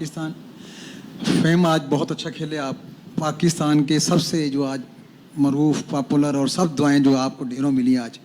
पाकिस्तान। फ़हीम आज बहुत अच्छा खेले आप, पाकिस्तान के सबसे जो आज मरूफ पॉपुलर और सब दुआएं जो आपको ढेरों मिली आज।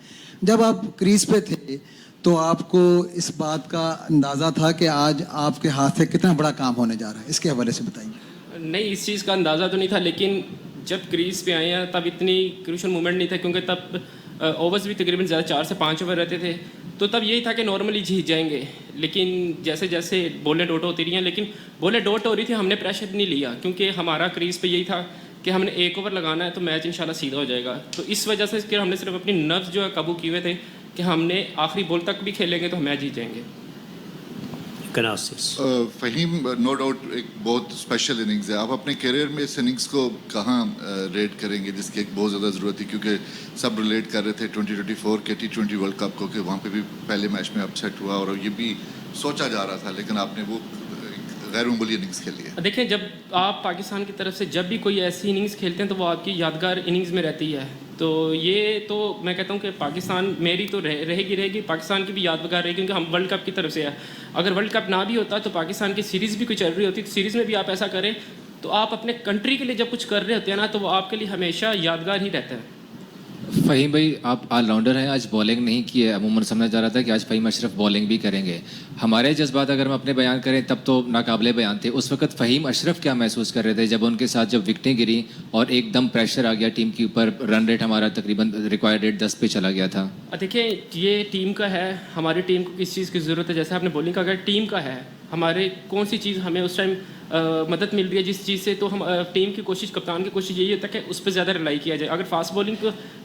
जब आप क्रीज पे थे तो आपको इस बात का अंदाज़ा था कि आज आपके हाथ से कितना बड़ा काम होने जा रहा है, इसके हवाले से बताइए। नहीं, इस चीज़ का अंदाज़ा तो नहीं था, लेकिन जब क्रीज पे आए हैं तब इतनी क्रूशल मूवमेंट नहीं था, क्योंकि तब ओवर्स भी तकरीबन ज़्यादा 4 से 5 ओवर रहते थे। तो तब यही था कि नॉर्मली जीत जाएंगे, लेकिन जैसे जैसे बॉलें डॉट होती रही हैं, लेकिन बॉलें डॉट हो रही थी, हमने प्रेशर नहीं लिया, क्योंकि हमारा क्रीज पे यही था कि हमने 1 ओवर लगाना है तो मैच इंशाल्लाह सीधा हो जाएगा। तो इस वजह से कि हमने सिर्फ अपनी नर्व्स जो है काबू किए हुए थे कि हमने आखिरी बॉल तक भी खेलेंगे तो हम मैच जीत जाएंगे। फ़हीम, नो डाउट एक बहुत स्पेशल इनिंग्स है। आप अपने करियर में इस इनिंग्स को कहाँ रेट करेंगे, जिसकी एक बहुत ज़्यादा ज़रूरत थी, क्योंकि सब रिलेट कर रहे थे 2024 के T20 वर्ल्ड कप को कि वहाँ पे भी पहले मैच में अपसेट हुआ और ये भी सोचा जा रहा था, लेकिन आपने वो गैर मामूली इनिंग्स खेली है। देखिए, जब आप पाकिस्तान की तरफ से जब भी कोई ऐसी इनिंग्स खेलते हैं तो वो आपकी यादगार इनिंग्स में रहती है। तो ये तो मैं कहता हूँ कि पाकिस्तान मेरी तो रहेगी, पाकिस्तान की भी यादगार रहेगी, क्योंकि हम वर्ल्ड कप की तरफ से है। अगर वर्ल्ड कप ना भी होता तो पाकिस्तान की सीरीज़ भी कुछ चल रही होती, तो सीरीज़ में भी आप ऐसा करें तो आप अपने कंट्री के लिए जब कुछ कर रहे होते हैं ना, तो वो आपके लिए हमेशा यादगार ही रहता है। फ़हीम भाई, आप ऑलराउंडर हैं, आज बॉलिंग नहीं की है। अमूमन समझा जा रहा था कि आज फ़हीम अशरफ बॉलिंग भी करेंगे। हमारे जज्बात अगर हम अपने बयान करें तब तो नाकाबिले बयान थे। उस वक्त फ़हीम अशरफ क्या महसूस कर रहे थे जब उनके साथ जब विकटें गिरी और एकदम प्रेशर आ गया टीम के ऊपर, रन रेट हमारा तकरीबन रिक्वायर्ड रेट 10 पे चला गया था? देखिए, ये टीम का है, हमारी टीम को किस चीज़ की ज़रूरत है, जैसे आपने बॉलिंग का, अगर टीम का है, हमारे कौन सी चीज़ हमें उस टाइम मदद मिल रही है जिस चीज़ से, तो हम टीम की कोशिश, कप्तान की कोशिश यही होता है कि उस पर ज़्यादा रिलाई किया जाए। अगर फास्ट बॉलिंग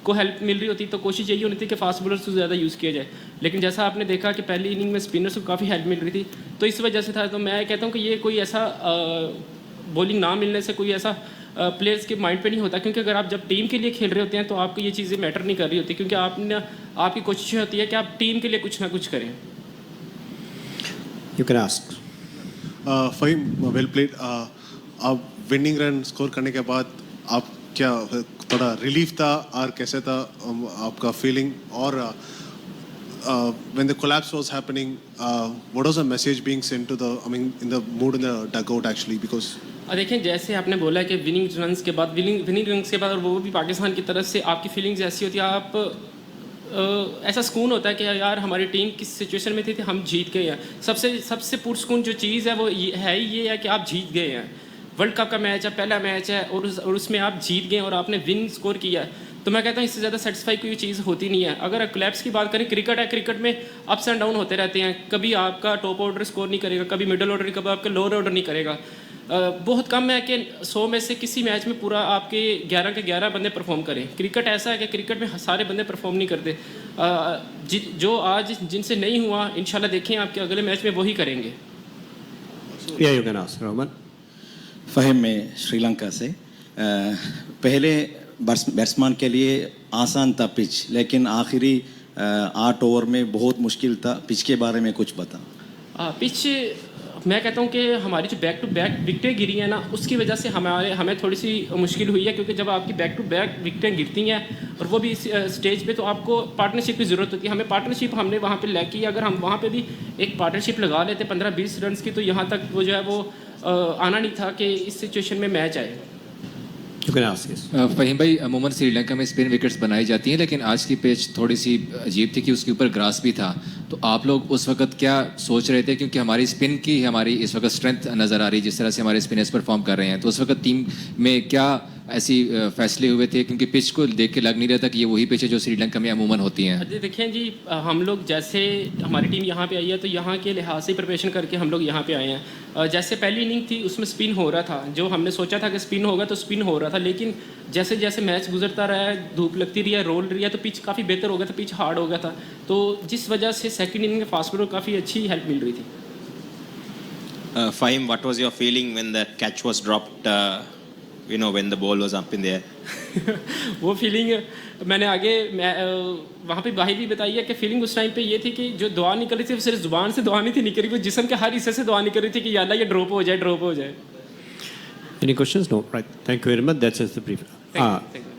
को हेल्प मिल रही होती तो कोशिश यही होनी थी कि फास्ट बॉलर्स को ज़्यादा यूज़ किया जाए, लेकिन जैसा आपने देखा कि पहली इनिंग में स्पिनर्स को काफ़ी हेल्प मिल रही थी, तो इस वजह से था। तो मैं कहता हूँ कि ये कोई ऐसा बॉलिंग ना मिलने से कोई ऐसा प्लेयर्स के माइंड पे नहीं होता, क्योंकि अगर आप जब टीम के लिए खेल रहे होते हैं तो आपको ये चीज़ें मैटर नहीं कर रही होती, क्योंकि आपकी कोशिश होती है कि आप टीम के लिए कुछ ना कुछ करें। You can ask. Faheem, well played. आप विनिंग रन स्कोर करने के बाद आप क्या थोड़ा रिलीफ था और कैसे था आपका फीलिंग? और when the collapse was happening, what was the message being sent to the, I mean, in the mood in the dugout actually? Because देखिए, जैसे आपने बोला कि विनिंग रन्स के बाद, विनिंग रन्स के बाद, और वो भी पाकिस्तान की तरफ से, आपकी फीलिंग्स ऐसी होती है, आप ऐसा सुकून होता है कि यार हमारी टीम किस सिचुएशन में थी हम जीत गए हैं। सबसे पुरसुकून जो चीज़ है वो ये है कि आप जीत गए हैं। वर्ल्ड कप का मैच है, पहला मैच है, और उसमें आप जीत गए और आपने विन स्कोर किया है। तो मैं कहता हूँ इससे ज़्यादा सेटिस्फाई कोई चीज़ होती नहीं है। अगर कोलैप्स की बात करें, क्रिकेट है, क्रिकेट में अप्स एंड डाउन होते रहते हैं। कभी आपका टॉप ऑर्डर स्कोर नहीं करेगा, कभी मिडल ऑर्डर, कभी आपका लोअर ऑर्डर नहीं करेगा। बहुत कम है कि 100 में से किसी मैच में पूरा आपके 11 के 11 बंदे परफॉर्म करें। क्रिकेट ऐसा है कि क्रिकेट में सारे बंदे परफॉर्म नहीं करते। जो आज जिनसे नहीं हुआ, इंशाल्लाह देखें आपके अगले मैच में वही करेंगे। Yeah, you can ask. Roman. Faheem, में श्रीलंका से पहले बैट्समैन के लिए आसान था पिच, लेकिन आखिरी 8 ओवर में बहुत मुश्किल था। पिच के बारे में कुछ बता। पिच, मैं कहता हूँ कि हमारी जो बैक टू बैक विकटें गिरी हैं ना, उसकी वजह से हमें थोड़ी सी मुश्किल हुई है, क्योंकि जब आपकी बैक टू बैक विकटें गिरती हैं और वो भी इस स्टेज पे, तो आपको पार्टनरशिप की ज़रूरत होती है। हमें पार्टनरशिप हमने वहाँ पे लैक की। अगर हम वहाँ पे भी एक पार्टनरशिप लगा लेते 15-20 रन की, तो यहाँ तक वो जो है वो आना नहीं था कि इस सिचुएशन में मैच आए। You can ask. Yes. Faheem भाई, अमूमन श्रीलंका में स्पिन विकेट्स बनाई जाती हैं, लेकिन आज की पिच थोड़ी सी अजीब थी कि उसके ऊपर ग्रास भी था। तो आप लोग उस वक्त क्या सोच रहे थे, क्योंकि हमारी स्पिन की हमारी इस वक्त स्ट्रेंथ नज़र आ रही है, जिस तरह से हमारे स्पिनर्स परफॉर्म कर रहे हैं, तो उस वक्त टीम में क्या ऐसी फैसले हुए थे? क्योंकि पिच को देख के लग नहीं रहा था कि ये वही पिच है जो श्रीलंका में अमूमन होती हैं। देखें जी, हम लोग जैसे हमारी टीम यहाँ पे आई है तो यहाँ के लिहाज से प्रिपरेशन करके हम लोग यहाँ पे आए हैं। जैसे पहली इनिंग थी उसमें स्पिन हो रहा था, जो हमने सोचा था कि स्पिन होगा तो स्पिन हो रहा था, लेकिन जैसे जैसे मैच गुजरता रहा है, धूप लगती रही है, रोल रही है, तो पिच काफ़ी बेहतर हो गया था, पिच हार्ड हो गया था। तो जिस वजह से सेकंड इनिंग में फास्ट बॉलर को काफ़ी अच्छी हेल्प मिल रही थी। Fahim, what was your feeling when the catch was dropped, when the ball was up in the air? वो फीलिंग मैंने आगे वहाँ पे भाई भी बताई है कि फीलिंग उस टाइम पे ये थी कि जो दुआ निकल रही थी वो सिर्फ ज़ुबान से दुआ नहीं थी निकल रही, वो जिस्म के हर हिस्से से दुआ निकल रही थी कि या अल्लाह ये ड्रॉप हो जाए, ड्रॉप हो जाए। Any questions? No. Right. Thank you very much. That's just the brief. Thank you.